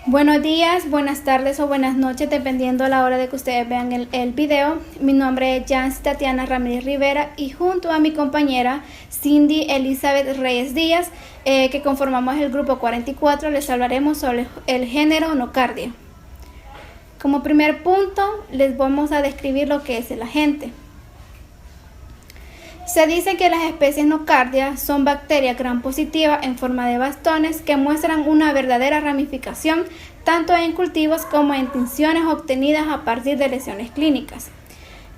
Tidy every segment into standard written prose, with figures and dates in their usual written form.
Buenos días, buenas tardes o buenas noches, dependiendo a la hora de que ustedes vean el video. Mi nombre es Yancy Tatiana Ramírez Rivera y junto a mi compañera Cindy Elizabeth Reyes Díaz, que conformamos el grupo 44, les hablaremos sobre el género nocardia. Como primer punto, les vamos a describir lo que es el agente. Se dice que las especies nocardia son bacterias gram positivas en forma de bastones que muestran una verdadera ramificación tanto en cultivos como en tinciones obtenidas a partir de lesiones clínicas.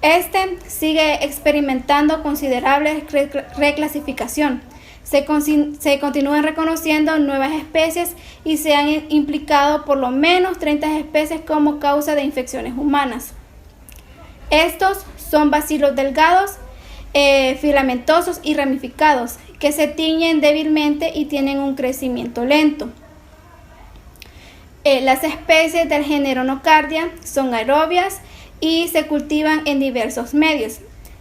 Este sigue experimentando considerable reclasificación. Se continúan reconociendo nuevas especies y se han implicado por lo menos 30 especies como causa de infecciones humanas. Estos son bacilos delgados, filamentosos y ramificados que se tiñen débilmente y tienen un crecimiento lento. Las especies del género nocardia son aerobias y se cultivan en diversos medios.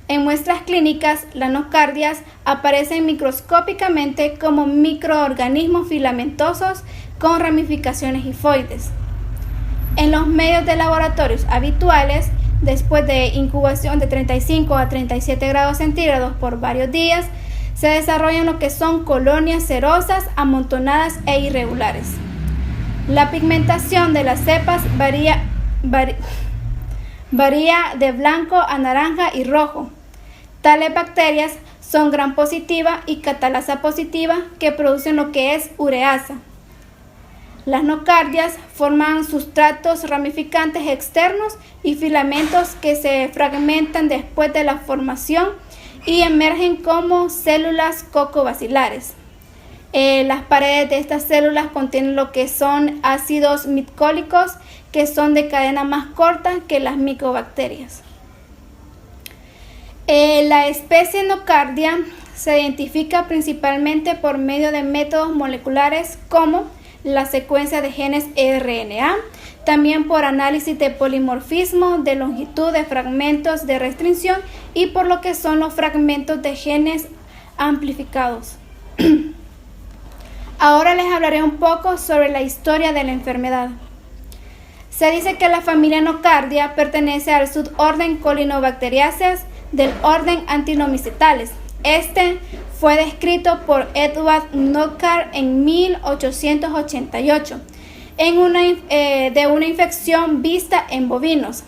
En muestras clínicas, las nocardias aparecen microscópicamente como microorganismos filamentosos con ramificaciones hifoides. En los medios de laboratorios habituales, después de incubación de 35 a 37 grados centígrados por varios días, se desarrollan lo que son colonias cerosas, amontonadas e irregulares. La pigmentación de las cepas varía de blanco a naranja y rojo. Tales bacterias son gram positiva y catalasa positiva que producen lo que es ureasa. Las nocardias forman sustratos ramificantes externos y filamentos que se fragmentan después de la formación y emergen como células cocobacilares. Las paredes de estas células contienen lo que son ácidos micólicos que son de cadena más corta que las micobacterias. La especie nocardia se identifica principalmente por medio de métodos moleculares como la secuencia de genes RNA, también por análisis de polimorfismo, de longitud de fragmentos de restricción y por lo que son los fragmentos de genes amplificados. Ahora les hablaré un poco sobre la historia de la enfermedad. Se dice que la familia nocardia pertenece al suborden Colinobacteriaceae del orden Actinomycetales. Este fue descrito por Edward Knockar en 1888 de una infección vista en bovinos.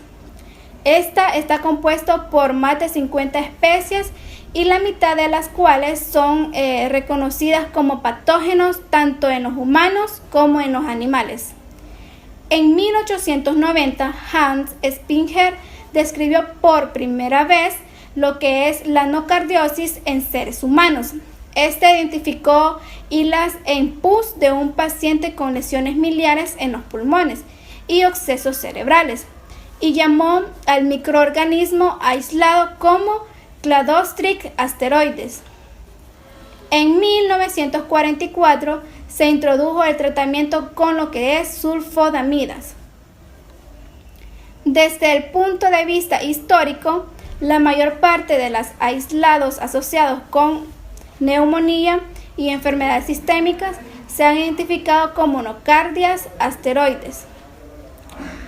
Esta está compuesto por más de 50 especies y la mitad de las cuales son reconocidas como patógenos tanto en los humanos como en los animales. En 1890, Hans Spinger describió por primera vez lo que es la nocardiosis en seres humanos. Este identificó hilas en pus de un paciente con lesiones miliares en los pulmones y abscesos cerebrales y llamó al microorganismo aislado como Cladostrix asteroides. En 1944 se introdujo el tratamiento con lo que es sulfodamidas. Desde el punto de vista histórico, la mayor parte de los aislados asociados con neumonía y enfermedades sistémicas se han identificado como nocardias asteroides.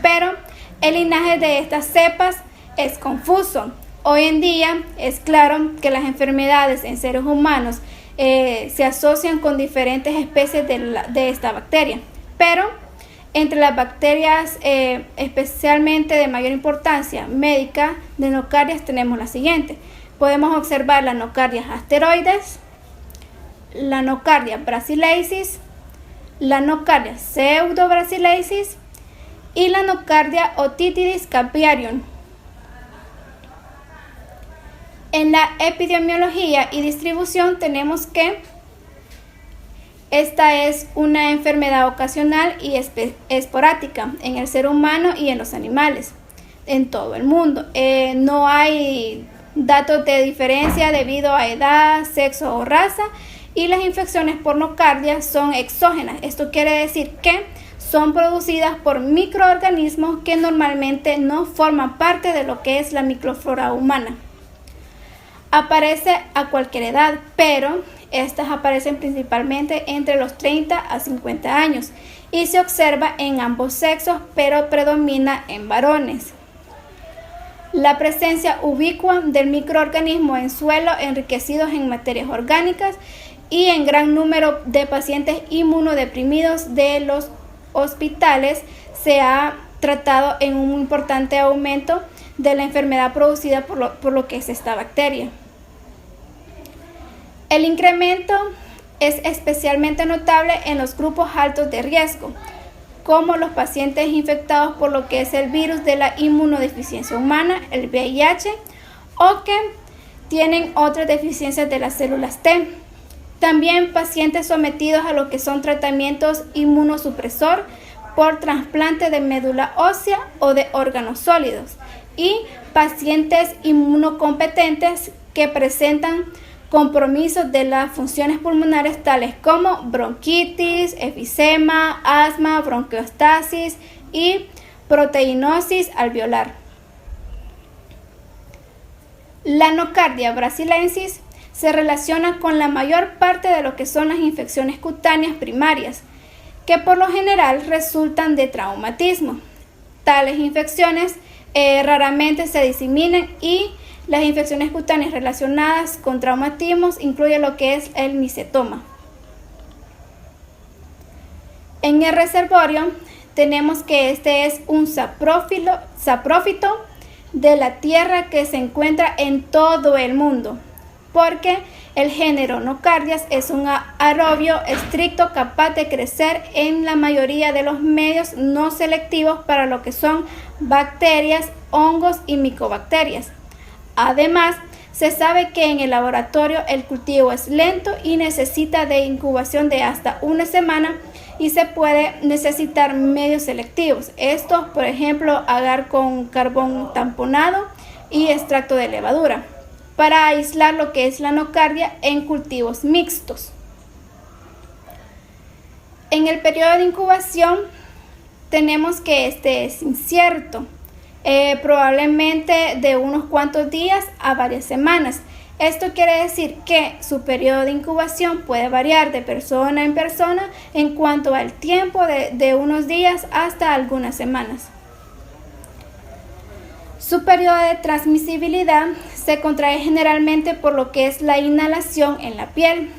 Pero el linaje de estas cepas es confuso. Hoy en día es claro que las enfermedades en seres humanos se asocian con diferentes especies de esta bacteria, pero entre las bacterias especialmente de mayor importancia médica de nocardias tenemos la siguiente. Podemos observar la nocardia asteroides, la nocardia basilensis, la nocardia pseudobasilensis y la nocardia otitidis capiarium. En la epidemiología y distribución tenemos que esta es una enfermedad ocasional y esporádica en el ser humano y en los animales en todo el mundo. No hay datos de diferencia debido a edad, sexo o raza, y las infecciones por nocardia son exógenas. Esto quiere decir que son producidas por microorganismos que normalmente no forman parte de lo que es la microflora humana. Aparece a cualquier edad, pero Estas aparecen principalmente entre los 30 a 50 años y se observa en ambos sexos, pero predomina en varones. La presencia ubicua del microorganismo en suelos enriquecidos en materias orgánicas y en gran número de pacientes inmunodeprimidos de los hospitales se ha tratado en un importante aumento de la enfermedad producida por lo que es esta bacteria. El incremento es especialmente notable en los grupos altos de riesgo, como los pacientes infectados por lo que es el virus de la inmunodeficiencia humana, el VIH, o que tienen otras deficiencias de las células T. También pacientes sometidos a lo que son tratamientos inmunosupresor por trasplante de médula ósea o de órganos sólidos, y pacientes inmunocompetentes que presentan compromisos de las funciones pulmonares tales como bronquitis, efisema, asma, bronquiostasis y proteinosis alveolar. La nocardia brasiliensis se relaciona con la mayor parte de lo que son las infecciones cutáneas primarias, que por lo general resultan de traumatismo. Tales infecciones raramente se diseminan y las infecciones cutáneas relacionadas con traumatismos incluyen lo que es el micetoma. En el reservorio tenemos que este es un saprófito de la tierra que se encuentra en todo el mundo, porque el género Nocardias es un aerobio estricto capaz de crecer en la mayoría de los medios no selectivos para lo que son bacterias, hongos y micobacterias. Además, se sabe que en el laboratorio el cultivo es lento y necesita de incubación de hasta una semana y se puede necesitar medios selectivos. Estos, por ejemplo, agar con carbón tamponado y extracto de levadura, para aislar lo que es la nocardia en cultivos mixtos. En el periodo de incubación tenemos que este es incierto. Probablemente de unos cuantos días a varias semanas. Esto quiere decir que su periodo de incubación puede variar de persona en persona en cuanto al tiempo de unos días hasta algunas semanas. Su periodo de transmisibilidad se contrae generalmente por lo que es la inhalación en la piel.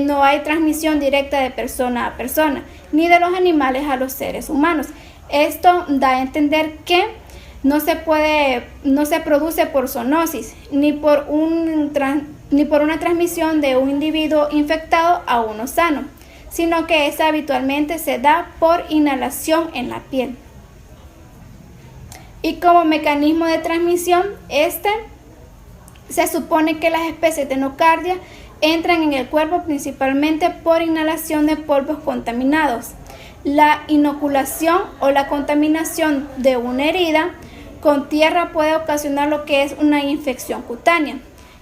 No hay transmisión directa de persona a persona, ni de los animales a los seres humanos. Esto da a entender que no se produce por zoonosis, ni por una transmisión de un individuo infectado a uno sano, sino que esa habitualmente se da por inhalación en la piel. Y como mecanismo de transmisión, se supone que las especies de nocardia entran en el cuerpo principalmente por inhalación de polvos contaminados. La inoculación o la contaminación de una herida con tierra puede ocasionar lo que es una infección cutánea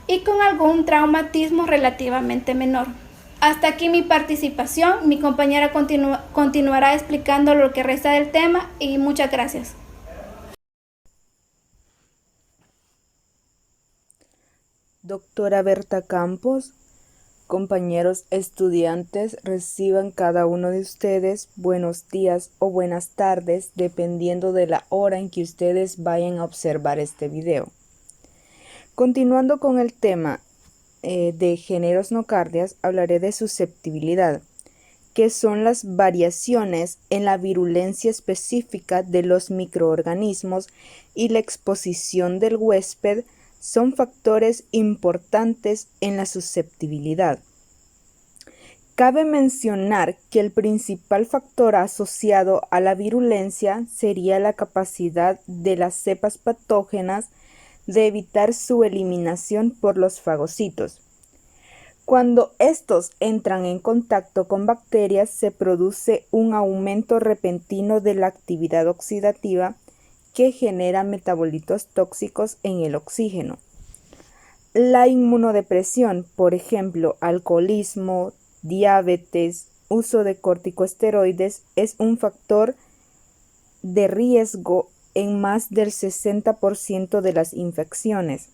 y con algún traumatismo relativamente menor. Hasta aquí mi participación. Mi compañera continuará explicando lo que resta del tema y muchas gracias. Doctora Berta Campos, compañeros estudiantes, reciban cada uno de ustedes buenos días o buenas tardes, dependiendo de la hora en que ustedes vayan a observar este video. Continuando con el tema de géneros nocardias, hablaré de susceptibilidad, que son las variaciones en la virulencia específica de los microorganismos y la exposición del huésped son factores importantes en la susceptibilidad. Cabe mencionar que el principal factor asociado a la virulencia sería la capacidad de las cepas patógenas de evitar su eliminación por los fagocitos. Cuando estos entran en contacto con bacterias, se produce un aumento repentino de la actividad oxidativa que genera metabolitos tóxicos en el oxígeno. La inmunodepresión, por ejemplo, alcoholismo, diabetes, uso de corticosteroides, es un factor de riesgo en más del 60% de las infecciones.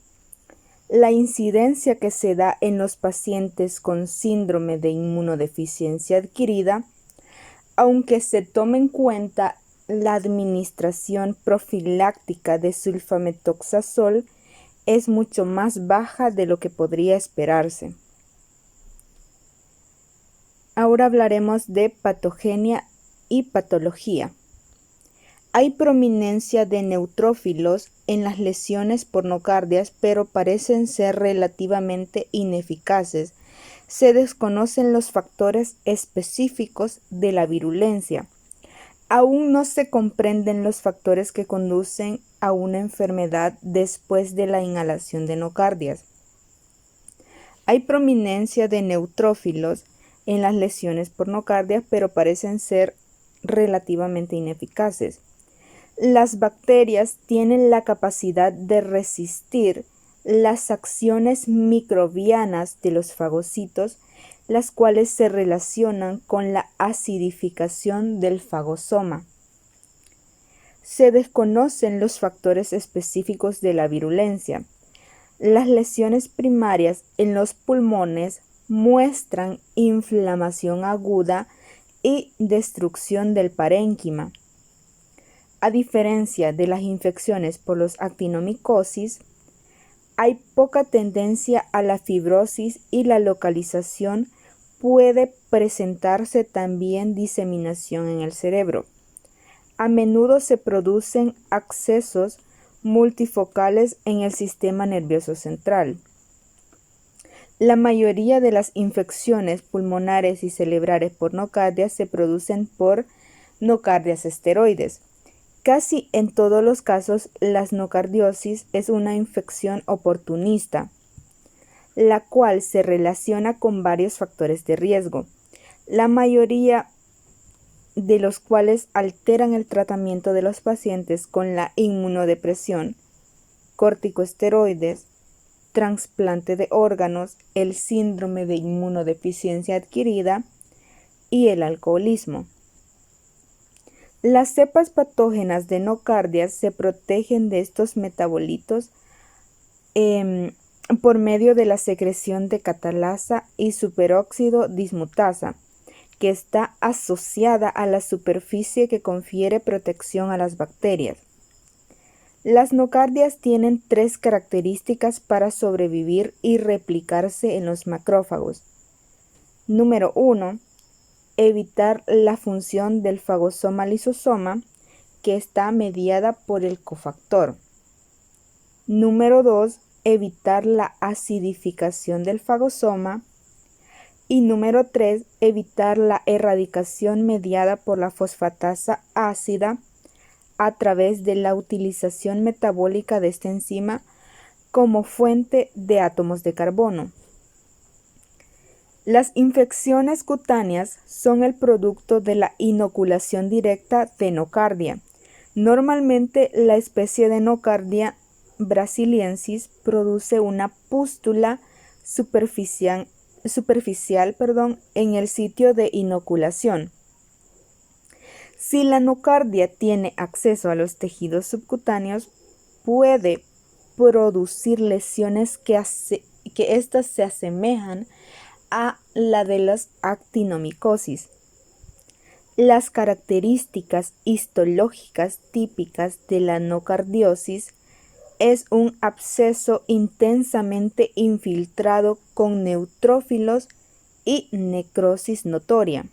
La incidencia que se da en los pacientes con síndrome de inmunodeficiencia adquirida, aunque se tome en cuenta la administración profiláctica de sulfametoxazol, es mucho más baja de lo que podría esperarse. Ahora hablaremos de patogenia y patología. Hay prominencia de neutrófilos en las lesiones por nocardias, pero parecen ser relativamente ineficaces. Se desconocen los factores específicos de la virulencia. Aún no se comprenden los factores que conducen a una enfermedad después de la inhalación de nocardias. Hay prominencia de neutrófilos en las lesiones por nocardias, pero parecen ser relativamente ineficaces. Las bacterias tienen la capacidad de resistir las acciones microbianas de los fagocitos, las cuales se relacionan con la acidificación del fagosoma. Se desconocen los factores específicos de la virulencia. Las lesiones primarias en los pulmones muestran inflamación aguda y destrucción del parénquima. A diferencia de las infecciones por los actinomicosis, hay poca tendencia a la fibrosis y la localización puede presentarse también diseminación en el cerebro. A menudo se producen accesos multifocales en el sistema nervioso central. La mayoría de las infecciones pulmonares y cerebrales por nocardias se producen por nocardias esteroides. Casi en todos los casos, la nocardiosis es una infección oportunista, la cual se relaciona con varios factores de riesgo, la mayoría de los cuales alteran el tratamiento de los pacientes con la inmunodepresión, corticosteroides, trasplante de órganos, el síndrome de inmunodeficiencia adquirida y el alcoholismo. Las cepas patógenas de nocardias se protegen de estos metabolitos por medio de la secreción de catalasa y superóxido dismutasa, que está asociada a la superficie que confiere protección a las bacterias. Las nocardias tienen 3 características para sobrevivir y replicarse en los macrófagos. Número 1. Evitar la función del fagosoma lisosoma, que está mediada por el cofactor. Número 2. Evitar la acidificación del fagosoma. Y número 3. Evitar la erradicación mediada por la fosfatasa ácida a través de la utilización metabólica de esta enzima como fuente de átomos de carbono. Las infecciones cutáneas son el producto de la inoculación directa de nocardia. Normalmente la especie de Nocardia brasiliensis produce una pústula superficial en el sitio de inoculación. Si la nocardia tiene acceso a los tejidos subcutáneos, puede producir lesiones que éstas se asemejan a la de las actinomicosis. Las características histológicas típicas de la nocardiosis es un absceso intensamente infiltrado con neutrófilos y necrosis notoria.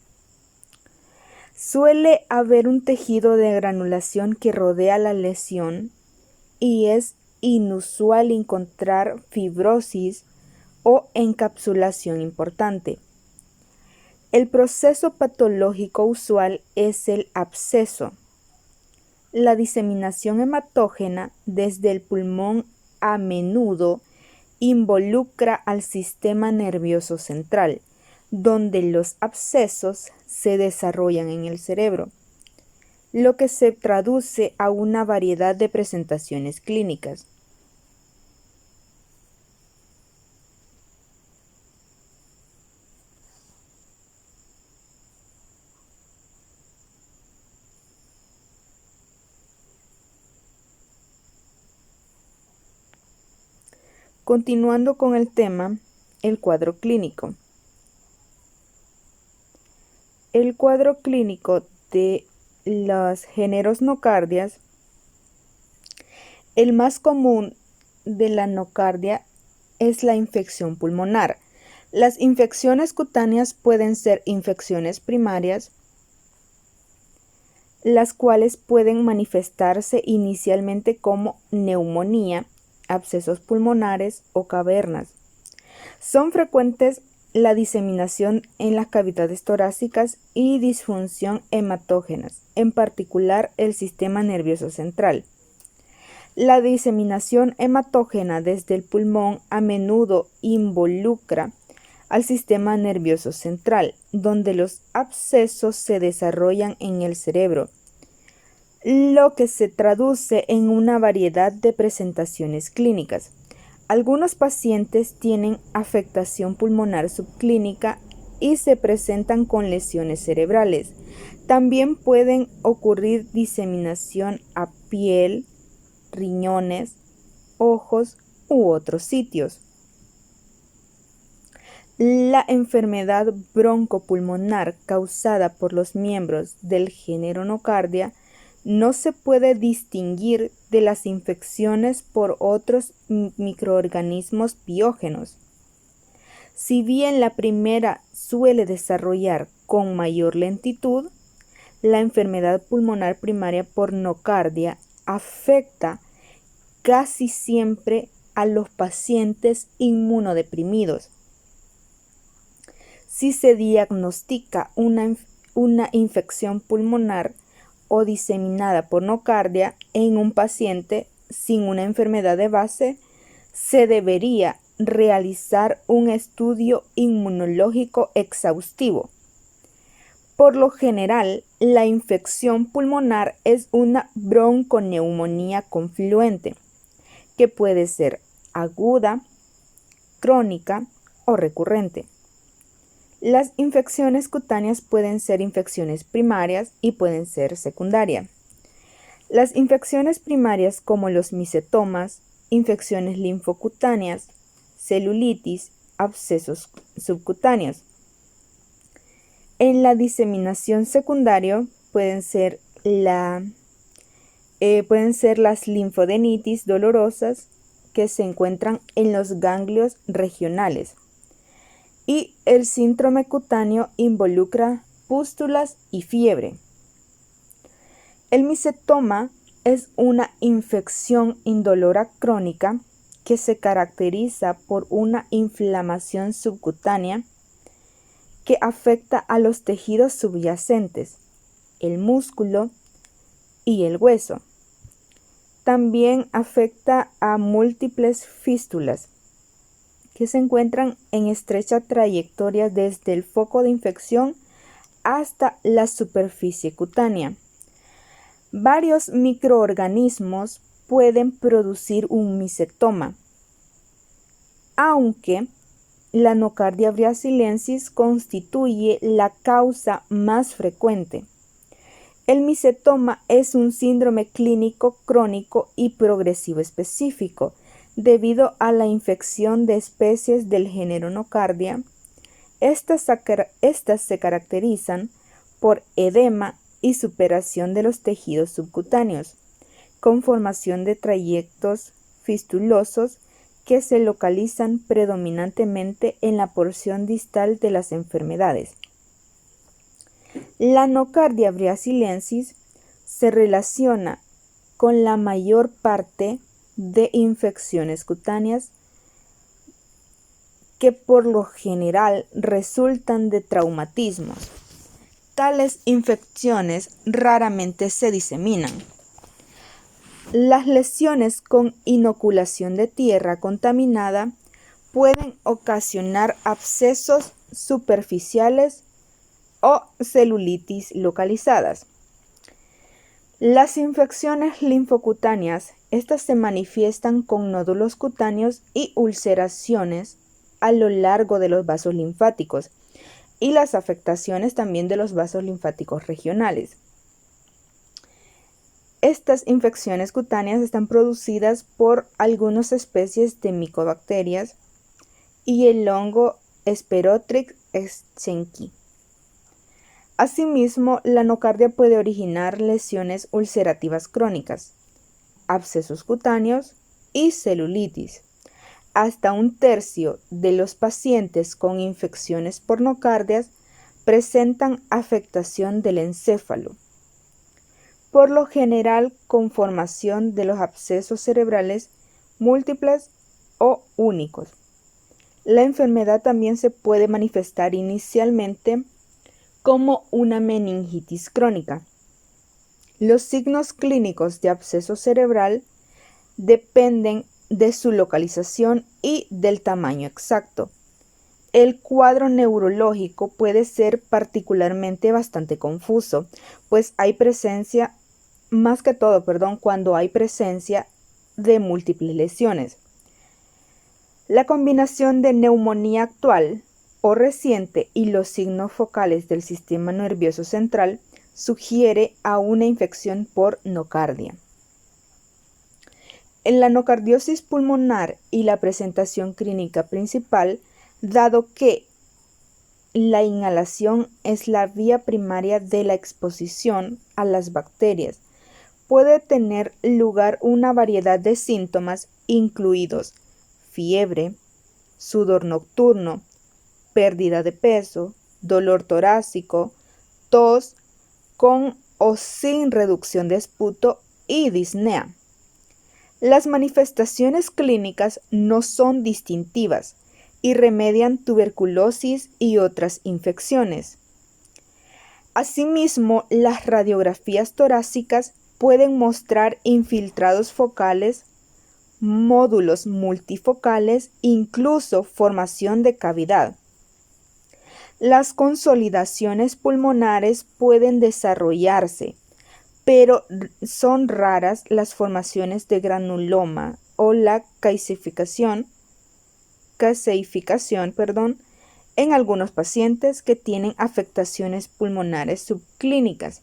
Suele haber un tejido de granulación que rodea la lesión y es inusual encontrar fibrosis o encapsulación importante. El proceso patológico usual es el absceso. La diseminación hematógena desde el pulmón a menudo involucra al sistema nervioso central, donde los abscesos se desarrollan en el cerebro, lo que se traduce a una variedad de presentaciones clínicas. Continuando con el tema, el cuadro clínico. El cuadro clínico de los géneros nocardias, el más común de la nocardia es la infección pulmonar. Las infecciones cutáneas pueden ser infecciones primarias, las cuales pueden manifestarse inicialmente como neumonía, abscesos pulmonares o cavernas. Son frecuentes la diseminación en las cavidades torácicas y disfunción hematógenas, en particular el sistema nervioso central. La diseminación hematógena desde el pulmón a menudo involucra al sistema nervioso central, donde los abscesos se desarrollan en el cerebro, lo que se traduce en una variedad de presentaciones clínicas. Algunos pacientes tienen afectación pulmonar subclínica y se presentan con lesiones cerebrales. También pueden ocurrir diseminación a piel, riñones, ojos u otros sitios. La enfermedad broncopulmonar causada por los miembros del género nocardia no se puede distinguir de las infecciones por otros microorganismos biógenos. Si bien la primera suele desarrollar con mayor lentitud, la enfermedad pulmonar primaria por nocardia afecta casi siempre a los pacientes inmunodeprimidos. Si se diagnostica una infección pulmonar o diseminada por nocardia en un paciente sin una enfermedad de base, se debería realizar un estudio inmunológico exhaustivo. Por lo general, la infección pulmonar es una bronconeumonía confluente, que puede ser aguda, crónica o recurrente. Las infecciones cutáneas pueden ser infecciones primarias y pueden ser secundarias. Las infecciones primarias como los micetomas, infecciones linfocutáneas, celulitis, abscesos subcutáneos. En la diseminación secundaria pueden ser las linfadenitis dolorosas que se encuentran en los ganglios regionales. Y el síndrome cutáneo involucra pústulas y fiebre. El micetoma es una infección indolora crónica que se caracteriza por una inflamación subcutánea que afecta a los tejidos subyacentes, el músculo y el hueso. También afecta a múltiples fístulas que se encuentran en estrecha trayectoria desde el foco de infección hasta la superficie cutánea. Varios microorganismos pueden producir un micetoma, aunque la nocardia brasiliensis constituye la causa más frecuente. El micetoma es un síndrome clínico crónico y progresivo específico, debido a la infección de especies del género nocardia. Estas se caracterizan por edema y superación de los tejidos subcutáneos, con formación de trayectos fistulosos que se localizan predominantemente en la porción distal de las enfermedades. La nocardia brasiliensis se relaciona con la mayor parte de infecciones cutáneas que por lo general resultan de traumatismos. Tales infecciones raramente se diseminan. Las lesiones con inoculación de tierra contaminada pueden ocasionar abscesos superficiales o celulitis localizadas. Las infecciones linfocutáneas, estas se manifiestan con nódulos cutáneos y ulceraciones a lo largo de los vasos linfáticos y las afectaciones también de los vasos linfáticos regionales. Estas infecciones cutáneas están producidas por algunas especies de micobacterias y el hongo Sperotrix schenckii. Asimismo, la nocardia puede originar lesiones ulcerativas crónicas, abscesos cutáneos y celulitis. Hasta un tercio de los pacientes con infecciones por nocardias presentan afectación del encéfalo, por lo general con formación de los abscesos cerebrales múltiples o únicos. La enfermedad también se puede manifestar inicialmente como una meningitis crónica. Los signos clínicos de absceso cerebral dependen de su localización y del tamaño exacto. El cuadro neurológico puede ser particularmente bastante confuso, pues hay presencia, cuando hay presencia de múltiples lesiones. La combinación de neumonía actual o reciente y los signos focales del sistema nervioso central sugiere a una infección por nocardia. En la nocardiosis pulmonar y la presentación clínica principal, dado que la inhalación es la vía primaria de la exposición a las bacterias, puede tener lugar una variedad de síntomas incluidos fiebre, sudor nocturno, pérdida de peso, dolor torácico, tos con o sin reducción de esputo y disnea. Las manifestaciones clínicas no son distintivas y remedian tuberculosis y otras infecciones. Asimismo, las radiografías torácicas pueden mostrar infiltrados focales, módulos multifocales, incluso formación de cavidad. Las consolidaciones pulmonares pueden desarrollarse, pero son raras las formaciones de granuloma o la caseificación, en algunos pacientes que tienen afectaciones pulmonares subclínicas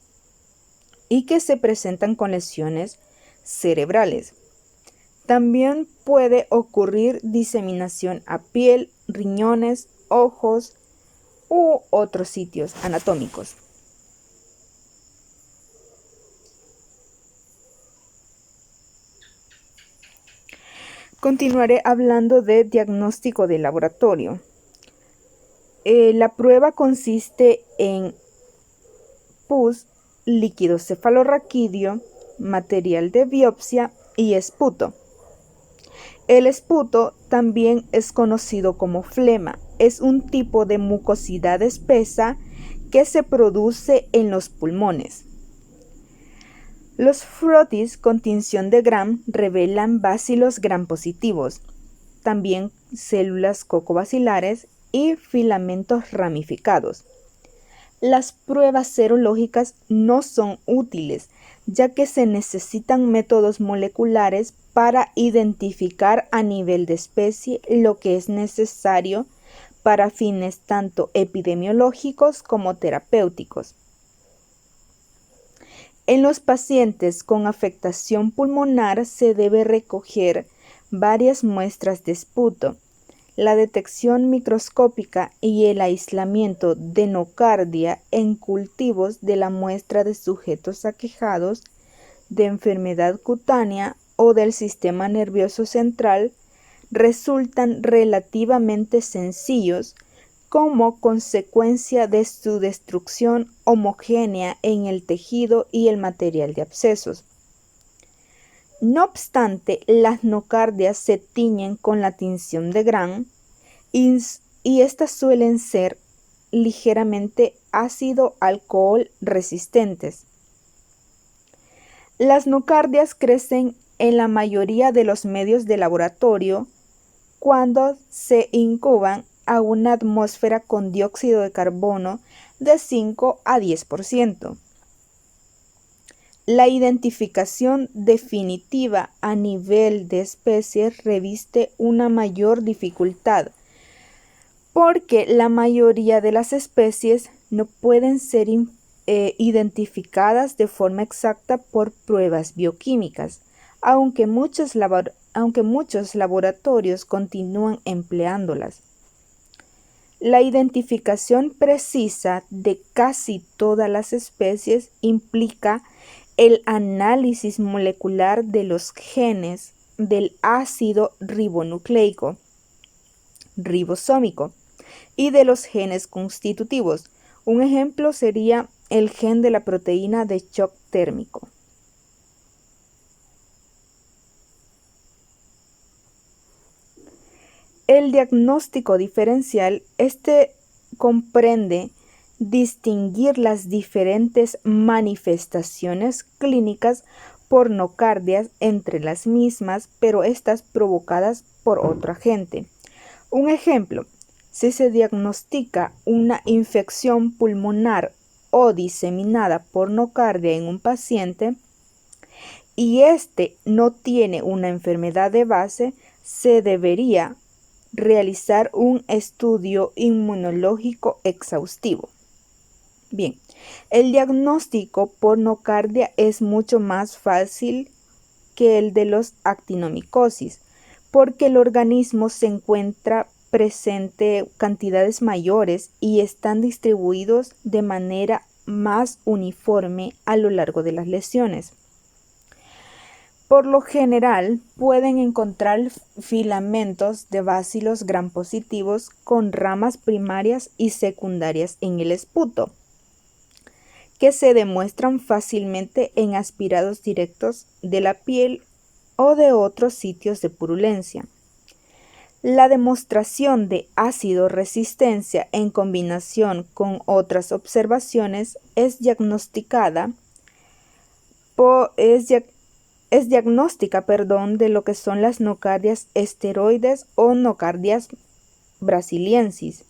y que se presentan con lesiones cerebrales. También puede ocurrir diseminación a piel, riñones, ojos u otros sitios anatómicos. Continuaré hablando de diagnóstico de laboratorio. La prueba consiste en pus, líquido cefalorraquídeo, material de biopsia y esputo. El esputo también es conocido como flema. Es un tipo de mucosidad espesa que se produce en los pulmones. Los frotis con tinción de Gram revelan bacilos gram positivos, también células cocobacilares y filamentos ramificados. Las pruebas serológicas no son útiles, ya que se necesitan métodos moleculares para identificar a nivel de especie lo que es necesario para fines tanto epidemiológicos como terapéuticos. En los pacientes con afectación pulmonar se debe recoger varias muestras de esputo. La detección microscópica y el aislamiento de nocardia en cultivos de la muestra de sujetos aquejados de enfermedad cutánea o del sistema nervioso central resultan relativamente sencillos como consecuencia de su destrucción homogénea en el tejido y el material de abscesos. No obstante, las nocardias se tiñen con la tinción de Gram y estas suelen ser ligeramente ácido-alcohol resistentes. Las nocardias crecen en la mayoría de los medios de laboratorio cuando se incuban a una atmósfera con dióxido de carbono de 5 a 10%. La identificación definitiva a nivel de especies reviste una mayor dificultad, porque la mayoría de las especies no pueden ser identificadas de forma exacta por pruebas bioquímicas, aunque muchos laboratorios continúan empleándolas. La identificación precisa de casi todas las especies implica el análisis molecular de los genes del ácido ribonucleico, ribosómico, y de los genes constitutivos. Un ejemplo sería el gen de la proteína de shock térmico. El diagnóstico diferencial, comprende distinguir las diferentes manifestaciones clínicas por nocardias entre las mismas, pero estas provocadas por otro agente. Un ejemplo, si se diagnostica una infección pulmonar o diseminada por nocardia en un paciente y éste no tiene una enfermedad de base, se debería realizar un estudio inmunológico exhaustivo. Bien, el diagnóstico por nocardia es mucho más fácil que el de los actinomicosis, porque el organismo se encuentra presente cantidades mayores y están distribuidos de manera más uniforme a lo largo de las lesiones. Por lo general, pueden encontrar filamentos de bacilos gram positivos con ramas primarias y secundarias en el esputo, que se demuestran fácilmente en aspirados directos de la piel o de otros sitios de purulencia. La demostración de ácido resistencia en combinación con otras observaciones es diagnóstica de lo que son las nocardias esteroides o nocardias brasiliensis.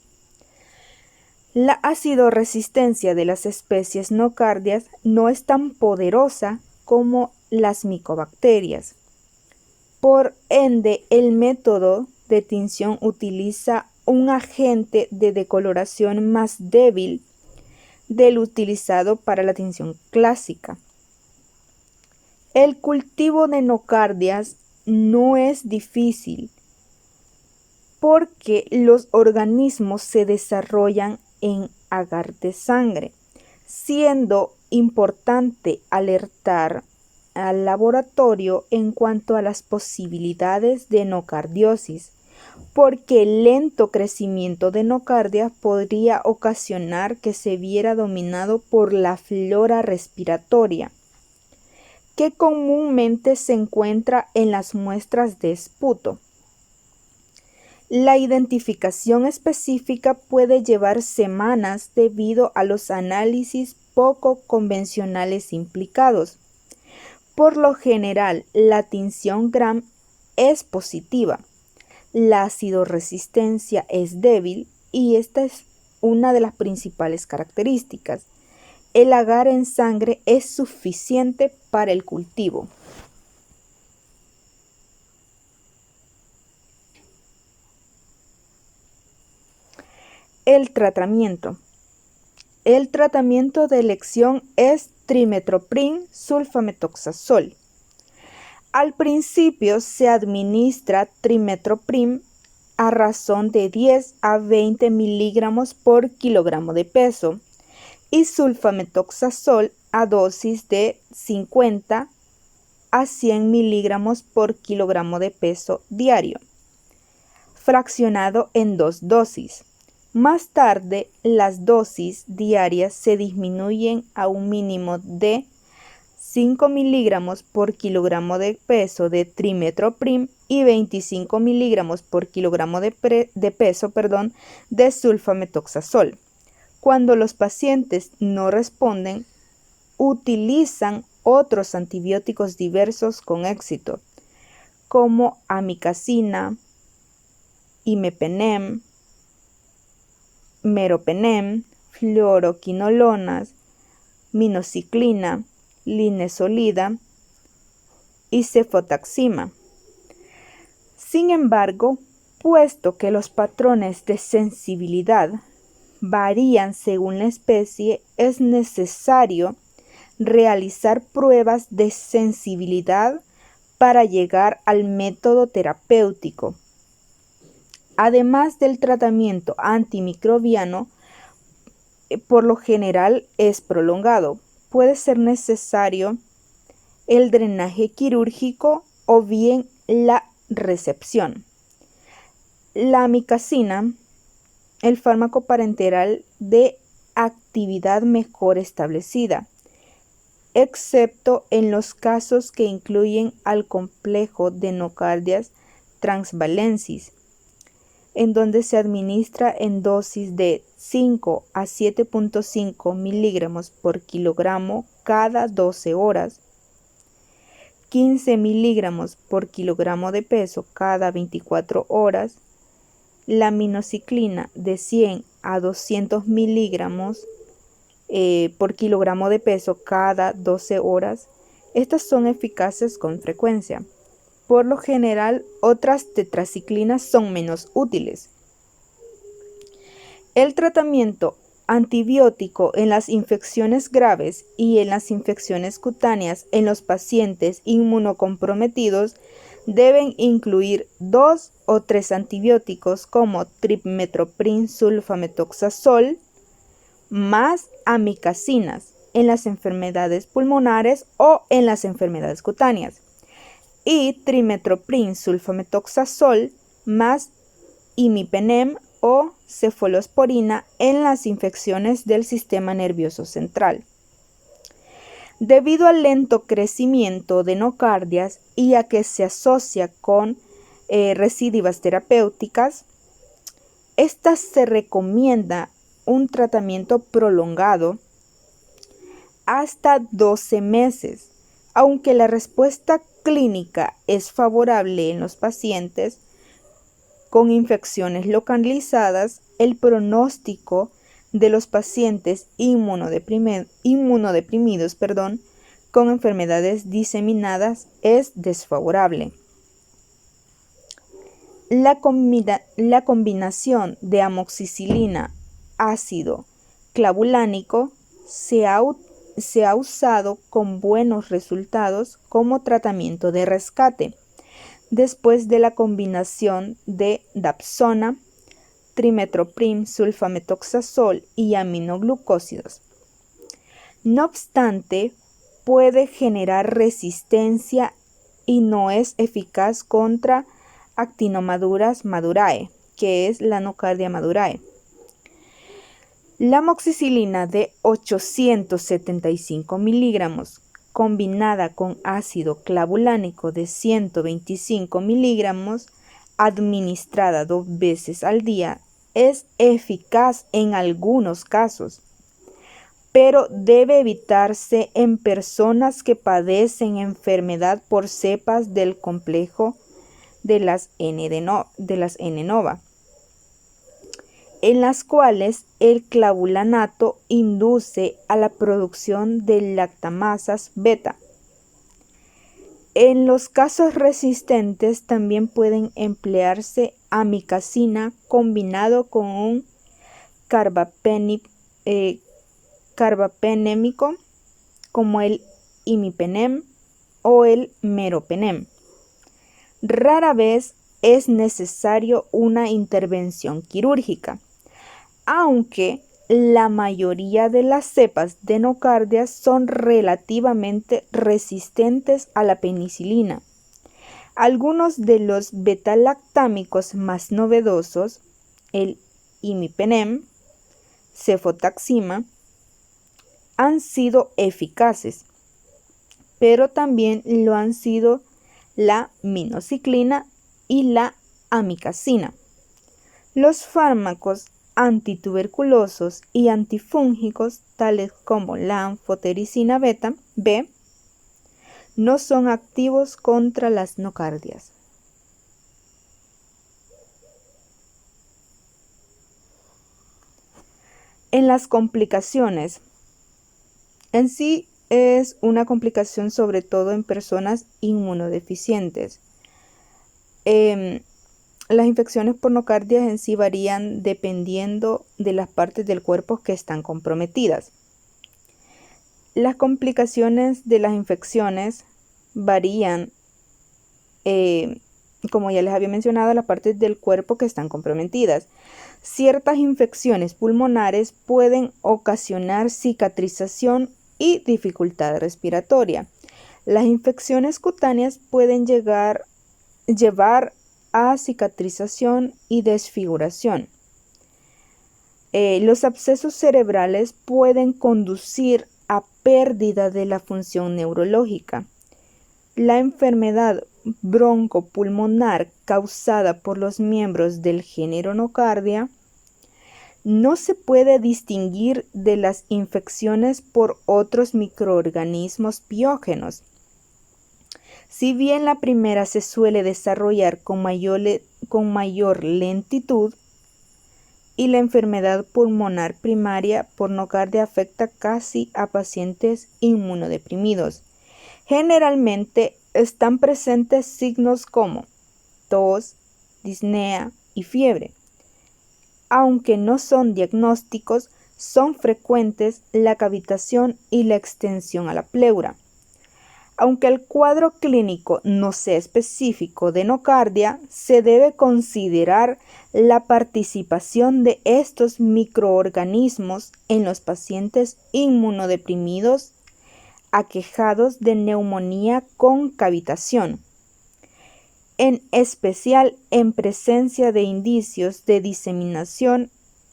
La acidoresistencia de las especies nocardias no es tan poderosa como las micobacterias. Por ende, el método de tinción utiliza un agente de decoloración más débil del utilizado para la tinción clásica. El cultivo de nocardias no es difícil porque los organismos se desarrollan en agar de sangre, siendo importante alertar al laboratorio en cuanto a las posibilidades de nocardiosis, porque el lento crecimiento de nocardia podría ocasionar que se viera dominado por la flora respiratoria, que comúnmente se encuentra en las muestras de esputo. La identificación específica puede llevar semanas debido a los análisis poco convencionales implicados. Por lo general, la tinción Gram es positiva, la acidoresistencia es débil y esta es una de las principales características. El agar en sangre es suficiente para el cultivo. El tratamiento. El tratamiento de elección es trimethoprim sulfametoxazol. Al principio se administra trimethoprim a razón de 10 a 20 miligramos por kilogramo de peso y sulfametoxazol a dosis de 50 a 100 miligramos por kilogramo de peso diario, fraccionado en 2 dosis. Más tarde, las dosis diarias se disminuyen a un mínimo de 5 miligramos por kilogramo de peso de trimethoprim y 25 miligramos por kilogramo de peso de sulfametoxazol. Cuando los pacientes no responden, utilizan otros antibióticos diversos con éxito, como amikacina, imipenem, meropenem, fluoroquinolonas, minoxiclina, linezolida y cefotaxima. Sin embargo, puesto que los patrones de sensibilidad varían según la especie, es necesario realizar pruebas de sensibilidad para llegar al método terapéutico. Además del tratamiento antimicrobiano, por lo general es prolongado. Puede ser necesario el drenaje quirúrgico o bien la resección. La amicacina, el fármaco parenteral de actividad mejor establecida, excepto en los casos que incluyen al complejo de nocardias transvalensis, en donde se administra en dosis de 5 a 7.5 miligramos por kilogramo cada 12 horas, 15 miligramos por kilogramo de peso cada 24 horas, la minociclina de 100 a 200 miligramos por kilogramo de peso cada 12 horas. Estas son eficaces con frecuencia. Por lo general, otras tetraciclinas son menos útiles. El tratamiento antibiótico en las infecciones graves y en las infecciones cutáneas en los pacientes inmunocomprometidos deben incluir 2 o 3 antibióticos como trimethoprim sulfamethoxazol más amikacinas en las enfermedades pulmonares o en las enfermedades cutáneas y trimethoprim sulfamethoxazol más imipenem o cefalosporina en las infecciones del sistema nervioso central. Debido al lento crecimiento de nocardias y a que se asocia con recidivas terapéuticas, estas se recomienda un tratamiento prolongado hasta 12 meses. Aunque la respuesta clínica es favorable en los pacientes con infecciones localizadas, el pronóstico de los pacientes inmunodeprimidos con enfermedades diseminadas es desfavorable. La combinación de amoxicilina ácido clavulánico se ha usado con buenos resultados como tratamiento de rescate después de la combinación de dapsona, trimethoprim sulfamethoxazol y aminoglucósidos. No obstante, puede generar resistencia y no es eficaz contra actinomaduras madurae, que es la nocardia madurae. La amoxicilina de 875 miligramos combinada con ácido clavulánico de 125 miligramos administrada 2 veces al día es eficaz en algunos casos, pero debe evitarse en personas que padecen enfermedad por cepas del complejo de las N-nova, en las cuales el clavulanato induce a la producción de lactamasas beta. En los casos resistentes también pueden emplearse amikacina combinado con un carbapenémico como el imipenem o el meropenem. Rara vez es necesario una intervención quirúrgica, aunque la mayoría de las cepas de nocardia son relativamente resistentes a la penicilina. Algunos de los betalactámicos más novedosos, el imipenem, cefotaxima, han sido eficaces, pero también lo han sido la minociclina y la amikacina. Los fármacos antituberculosos y antifúngicos, tales como la anfotericina beta B, no son activos contra las nocardias. En las complicaciones, en sí es una complicación sobre todo en personas inmunodeficientes. Las infecciones por nocardia en sí varían dependiendo de las partes del cuerpo que están comprometidas. Las complicaciones de las infecciones varían, como ya les había mencionado, las partes del cuerpo que están comprometidas. Ciertas infecciones pulmonares pueden ocasionar cicatrización y dificultad respiratoria. Las infecciones cutáneas pueden llevar a cicatrización y desfiguración. Los abscesos cerebrales pueden conducir a pérdida de la función neurológica. La enfermedad broncopulmonar causada por los miembros del género nocardia no se puede distinguir de las infecciones por otros microorganismos piógenos. Si bien la primera se suele desarrollar con mayor lentitud, y la enfermedad pulmonar primaria por nocardia afecta casi a pacientes inmunodeprimidos. Generalmente están presentes signos como tos, disnea y fiebre. Aunque no son diagnósticos, son frecuentes la cavitación y la extensión a la pleura. Aunque el cuadro clínico no sea específico de nocardia, se debe considerar la participación de estos microorganismos en los pacientes inmunodeprimidos aquejados de neumonía con cavitación, en especial en presencia de indicios de diseminación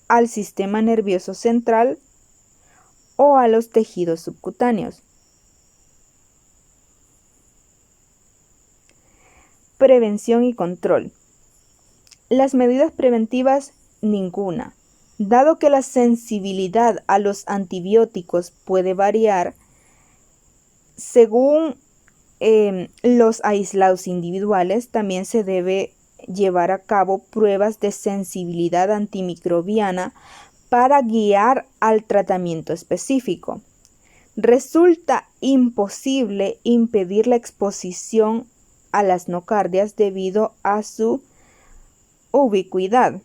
al sistema nervioso central o a los tejidos subcutáneos. Prevención y control. Las medidas preventivas, ninguna. Dado que la sensibilidad a los antibióticos puede variar según los aislados individuales, también se debe llevar a cabo pruebas de sensibilidad antimicrobiana para guiar al tratamiento específico. Resulta imposible impedir la exposición a las nocardias debido a su ubicuidad.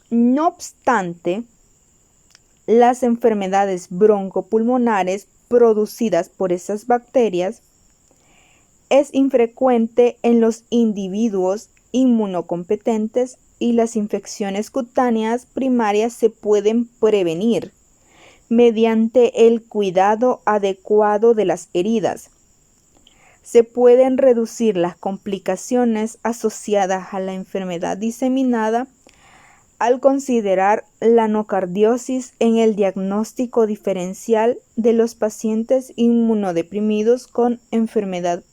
No obstante, las enfermedades broncopulmonares producidas por esas bacterias es infrecuente en los individuos inmunocompetentes y las infecciones cutáneas primarias se pueden prevenir mediante el cuidado adecuado de las heridas. Se pueden reducir las complicaciones asociadas a la enfermedad diseminada al considerar la nocardiosis en el diagnóstico diferencial de los pacientes inmunodeprimidos con enfermedad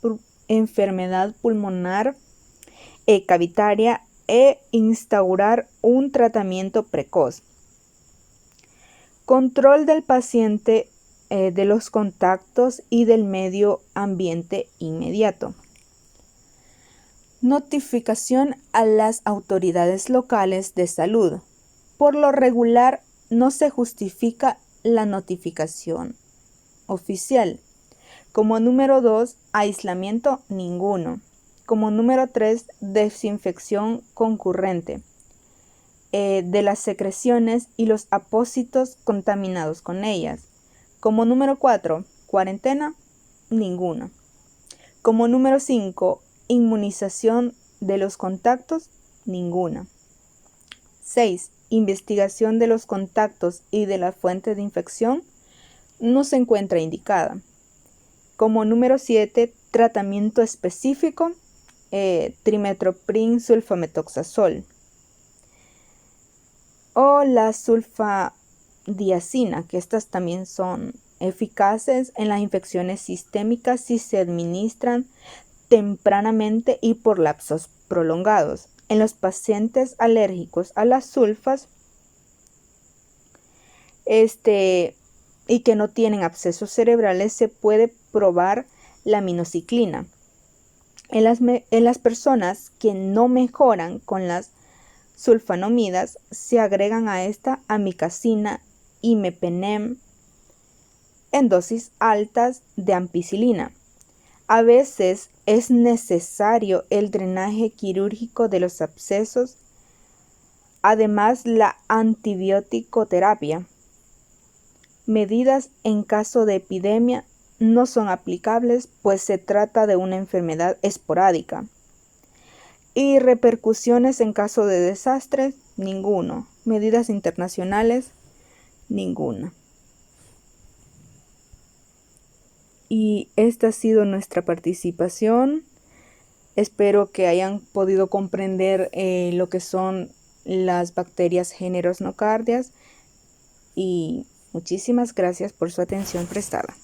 pulmonar cavitaria e instaurar un tratamiento precoz. Control del paciente de los contactos y del medio ambiente inmediato. Notificación a las autoridades locales de salud. Por lo regular, no se justifica la notificación oficial. Como número 2, aislamiento ninguno. Como número 3, desinfección concurrente de las secreciones y los apósitos contaminados con ellas. Como número 4, cuarentena, ninguna. Como número 5, inmunización de los contactos, ninguna. 6. Investigación de los contactos y de la fuente de infección, no se encuentra indicada. Como número 7, tratamiento específico, trimethoprim sulfametoxazol o la sulfadiazina, que estas también son eficaces en las infecciones sistémicas si se administran tempranamente y por lapsos prolongados. En los pacientes alérgicos a las sulfas y que no tienen abscesos cerebrales se puede probar la minociclina. En las personas que no mejoran con las sulfonamidas se agregan a esta amikacina y mepenem en dosis altas de ampicilina. A veces es necesario el drenaje quirúrgico de los abscesos, además la antibiótico-terapia. Medidas en caso de epidemia no son aplicables, pues se trata de una enfermedad esporádica. Y repercusiones en caso de desastres, ninguno. Medidas internacionales, ninguna. Y esta ha sido nuestra participación. Espero que hayan podido comprender lo que son las bacterias géneros nocardias y muchísimas gracias por su atención prestada.